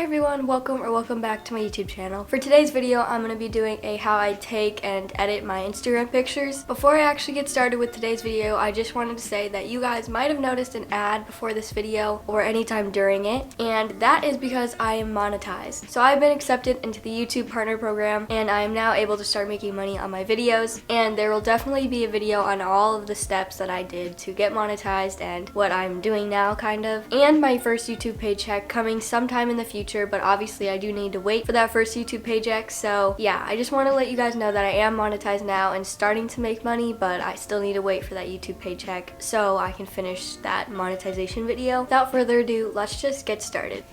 Hi everyone, welcome back to my YouTube channel. For today's video, I'm going to be doing a how I take and edit my Instagram pictures. Before I actually get started with today's video, I just wanted to say that you guys might have noticed an ad before this video or anytime during it, and that is because I am monetized. So I've been accepted into the YouTube partner program, and I am now able to start making money on my videos, and there will definitely be a video on all of the steps that I did to get monetized and what I'm doing now, kind of, and my first YouTube paycheck coming sometime in the future. But obviously I do need to wait for that first YouTube paycheck. So yeah, I just want to let you guys know that I am monetized now and starting to make money, but I still need to wait for that YouTube paycheck so I can finish that monetization video. Without further ado, let's just get started.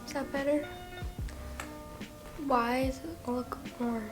Is that better? Why does it look orange?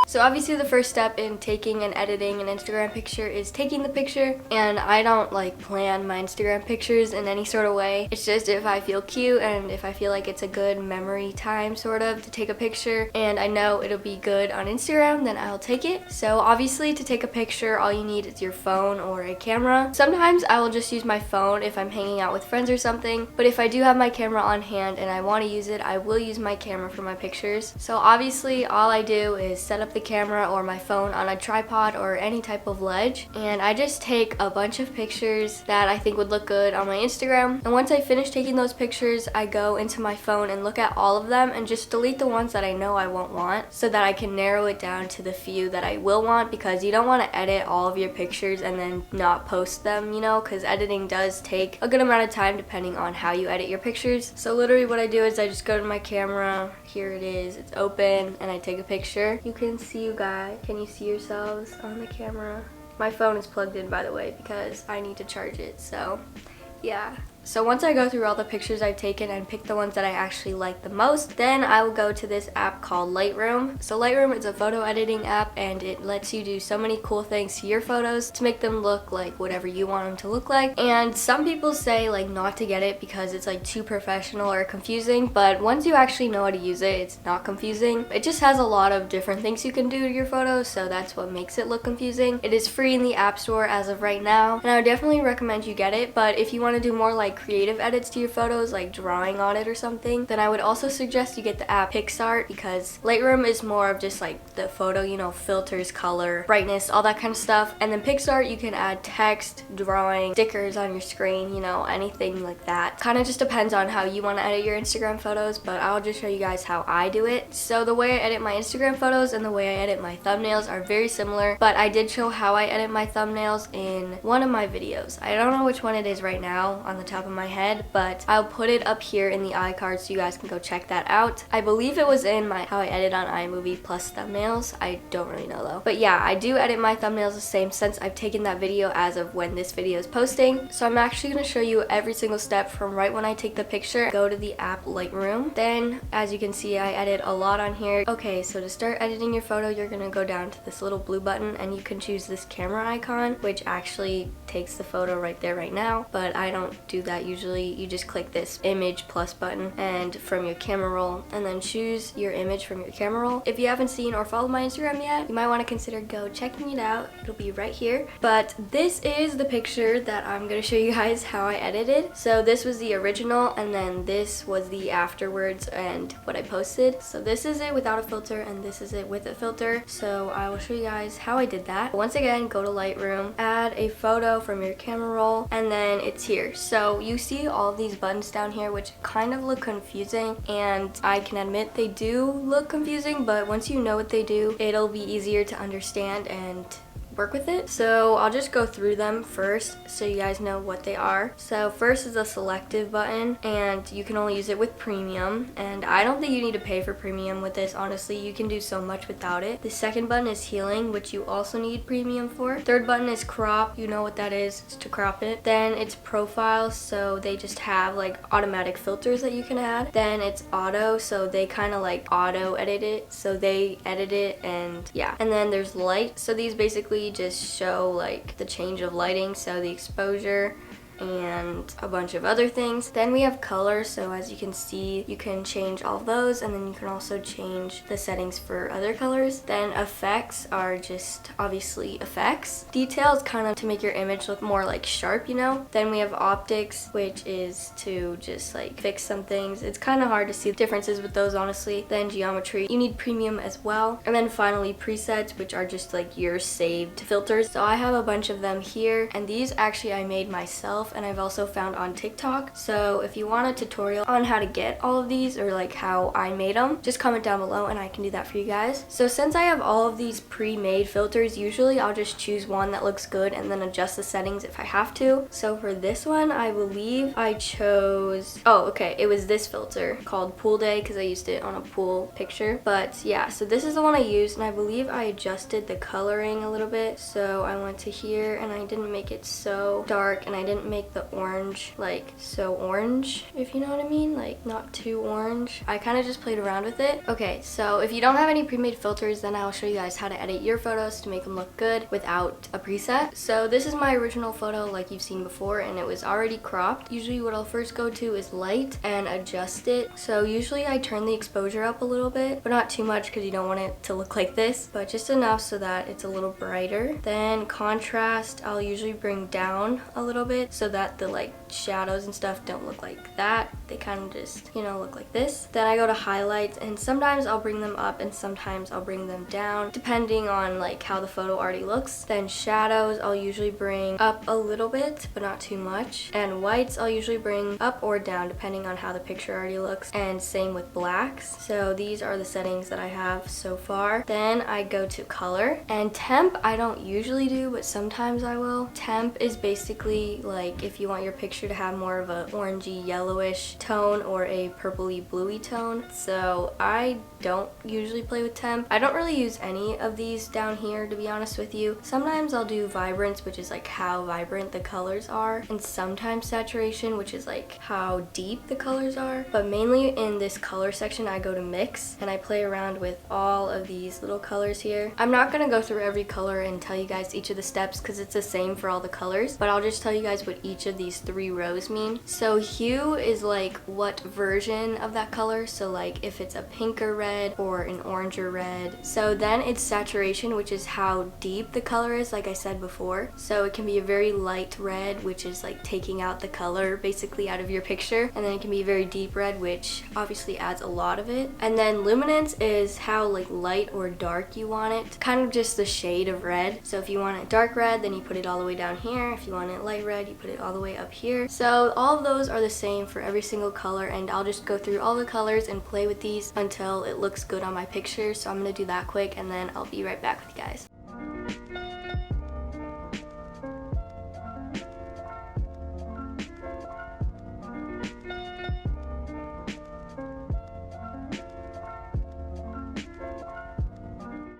So obviously the first step in taking and editing an Instagram picture is taking the picture, and I don't like plan my Instagram pictures in any sort of way. It's just if I feel cute and if I feel like it's a good memory time sort of to take a picture and I know it'll be good on Instagram, then I'll take it. So obviously to take a picture, all you need is your phone or a camera. Sometimes I will just use my phone if I'm hanging out with friends or something, but if I do have my camera on hand and I want to use it, I will use my camera for my pictures. So obviously all I do is set up the camera or my phone on a tripod or any type of ledge, and I just take a bunch of pictures that I think would look good on my Instagram. And once I finish taking those pictures, I go into my phone and look at all of them and just delete the ones that I know I won't want so that I can narrow it down to the few that I will want, because you don't want to edit all of your pictures and then not post them, you know, because editing does take a good amount of time depending on how you edit your pictures. So literally what I do is I just go to my camera, here it is, it's open, and I take a picture. You can see you guys. Can you see yourselves on the camera? My phone is plugged in, by the way, because I need to charge it, so yeah. So once I go through all the pictures I've taken and pick the ones that I actually like the most, then I will go to this app called Lightroom. So Lightroom is a photo editing app, and it lets you do so many cool things to your photos to make them look like whatever you want them to look like. And some people say like not to get it because it's like too professional or confusing, but once you actually know how to use it, it's not confusing. It just has a lot of different things you can do to your photos, so that's what makes it look confusing. It is free in the App Store as of right now, and I would definitely recommend you get it. But if you want to do more like creative edits to your photos, like drawing on it or something, then I would also suggest you get the app PicsArt, because Lightroom is more of just like the photo, you know, filters, color, brightness, all that kind of stuff. And then PicsArt, you can add text, drawing, stickers on your screen, you know, anything like that. Kind of just depends on how you want to edit your Instagram photos, but I'll just show you guys how I do it. So the way I edit my Instagram photos and the way I edit my thumbnails are very similar, but I did show how I edit my thumbnails in one of my videos. I don't know which one it is right now on the top of my head, but I'll put it up here in the iCard so you guys can go check that out. I believe it was in my how I edit on iMovie plus thumbnails. I don't really know though. But yeah, I do edit my thumbnails the same since I've taken that video as of when this video is posting. So I'm actually going to show you every single step from right when I take the picture. Go to the app Lightroom. Then as you can see, I edit a lot on here. Okay, so to start editing your photo, you're going to go down to this little blue button and you can choose this camera icon, which actually takes the photo right there right now, but I don't do that usually. You just click this image plus button and from your camera roll, and then choose your image from your camera roll. If you haven't seen or followed my Instagram yet, you might want to consider go checking it out. It'll be right here. But this is the picture that I'm going to show you guys how I edited. So this was the original, and then this was the afterwards and what I posted. So this is it without a filter, and this is it with a filter. So I will show you guys how I did that. Once again, go to Lightroom, add a photo from your camera roll, and then it's here. So you see all these buttons down here which kind of look confusing, and I can admit they do look confusing, but once you know what they do, it'll be easier to understand and work with it. So I'll just go through them first so you guys know what they are. So first is a selective button, and you can only use it with premium, and I don't think you need to pay for premium with this. Honestly, you can do so much without it. The second button is healing, which you also need premium for. Third button is crop. You know what that is, it's to crop it. Then it's profile, so they just have like automatic filters that you can add. Then it's auto, so they kind of like auto edit it, so they edit it, and yeah. And then there's light, so these basically just show like the change of lighting, so the exposure, and a bunch of other things. Then we have color, so as you can see, you can change all of those, and then you can also change the settings for other colors. Then effects are just obviously effects. Details kind of to make your image look more like sharp, you know. Then we have optics, which is to just like fix some things. It's kind of hard to see the differences with those, honestly. Then geometry, you need premium as well. And then finally presets, which are just like your saved filters. So I have a bunch of them here, and these actually I made myself, and I've also found on TikTok. So if you want a tutorial on how to get all of these, or like how I made them, just comment down below and I can do that for you guys. So since I have all of these pre-made filters, usually I'll just choose one that looks good and then adjust the settings if I have to. So for this one, I believe I chose, oh okay, it was this filter called Pool Day because I used it on a pool picture. But yeah, so this is the one I used, and I believe I adjusted the coloring a little bit. So I went to here and I didn't make it so dark, and I didn't make the orange like so orange, if you know what I mean, like not too orange. I kind of just played around with it. Okay, so if you don't have any pre-made filters, then I'll show you guys how to edit your photos to make them look good without a preset. So this is my original photo like you've seen before, and it was already cropped. Usually what I'll first go to is light and adjust it. So usually I turn the exposure up a little bit, but not too much because you don't want it to look like this, but just enough so that it's a little brighter. Then contrast, I'll usually bring down a little bit so that the like shadows and stuff don't look like that. They kind of just, you know, look like this. Then I go to highlights, and sometimes I'll bring them up and sometimes I'll bring them down depending on like how the photo already looks. Then shadows, I'll usually bring up a little bit but not too much, and whites I'll usually bring up or down depending on how the picture already looks, and same with blacks. So these are the settings that I have so far. Then I go to color, and temp I don't usually do, but sometimes I will. Temp is basically like if you want your picture to have more of a orangey yellowish tone or a purpley bluey tone. So I don't usually play with temp. I don't really use any of these down here, to be honest with you. Sometimes I'll do vibrance, which is like how vibrant the colors are, and sometimes saturation, which is like how deep the colors are. But mainly in this color section I go to mix, and I play around with all of these little colors here. I'm not gonna go through every color and tell you guys each of the steps because it's the same for all the colors, but I'll just tell you guys what each of these 3 rows mean. So hue is like what version of that color, so like if it's a pinker red or an oranger red. So then it's saturation, which is how deep the color is, like I said before. So it can be a very light red, which is like taking out the color basically out of your picture, and then it can be very deep red, which obviously adds a lot of it. And then luminance is how like light or dark you want it, kind of just the shade of red. So if you want it dark red, then you put it all the way down here. If you want it light red, you put it all the way up here. So all of those are the same for every single color, and I'll just go through all the colors and play with these until it looks good on my picture. So I'm gonna do that quick, and then I'll be right back with you guys.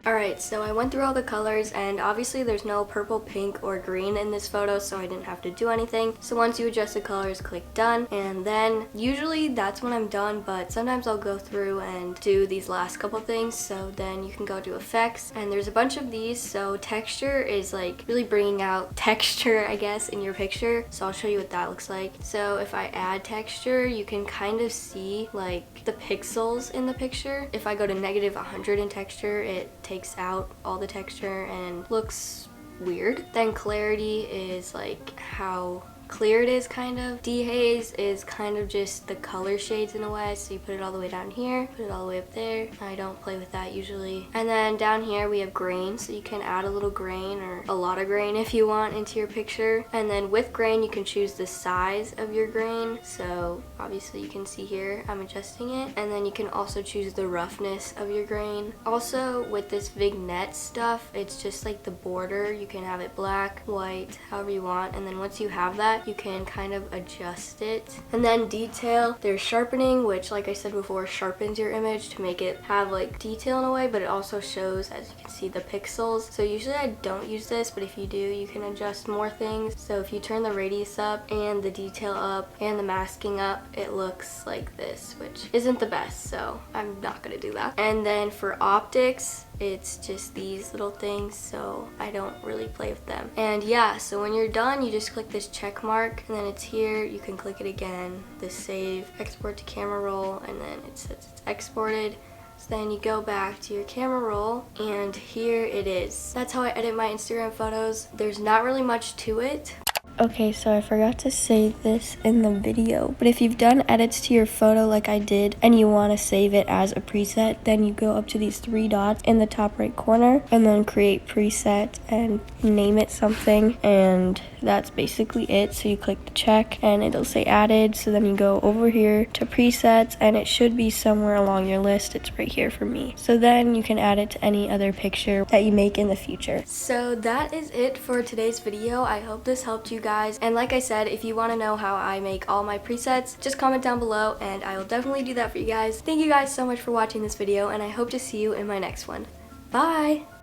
Alright, so I went through all the colors, and obviously there's no purple, pink, or green in this photo, so I didn't have to do anything. So once you adjust the colors, click done, and then usually that's when I'm done, but sometimes I'll go through and do these last couple things. So then you can go to effects, and there's a bunch of these. So texture is like really bringing out texture, I guess, in your picture. So I'll show you what that looks like. So if I add texture, you can kind of see like the pixels in the picture. If I go to -100 in texture, it takes out all the texture and looks weird. Then clarity is like how clear it is, kind of. Dehaze is kind of just the color shades in a way, so you put it all the way down here, put it all the way up there. I don't play with that usually. And then down here we have grain, so you can add a little grain or a lot of grain if you want into your picture. And then with grain you can choose the size of your grain, so obviously you can see here I'm adjusting it. And then you can also choose the roughness of your grain. Also with this vignette stuff, it's just like the border. You can have it black, white, however you want, and then once you have that, you can kind of adjust it. And then detail, there's sharpening, which like I said before, sharpens your image to make it have like detail in a way, but it also shows, as you can see, the pixels. So usually I don't use this, but if you do, you can adjust more things. So if you turn the radius up and the detail up and the masking up, it looks like this, which isn't the best, so I'm not gonna do that. And then for optics, it's just these little things, so I don't really play with them. And yeah, so when you're done, you just click this check mark, and then it's here. You can click it again, this save, export to camera roll, and then it says it's exported. So then you go back to your camera roll, and here it is. That's how I edit my Instagram photos. There's not really much to it. Okay, so I forgot to say this in the video, but if you've done edits to your photo like I did and you want to save it as a preset, then you go up to these 3 dots in the top right corner and then create preset and name it something, and that's basically it. So you click the check and it'll say added, so then you go over here to presets and it should be somewhere along your list. It's right here for me. So then you can add it to any other picture that you make in the future. So that is it for today's video. I hope this helped you guys. And like I said, if you want to know how I make all my presets, just comment down below and I will definitely do that for you guys. Thank you guys so much for watching this video, and I hope to see you in my next one. Bye!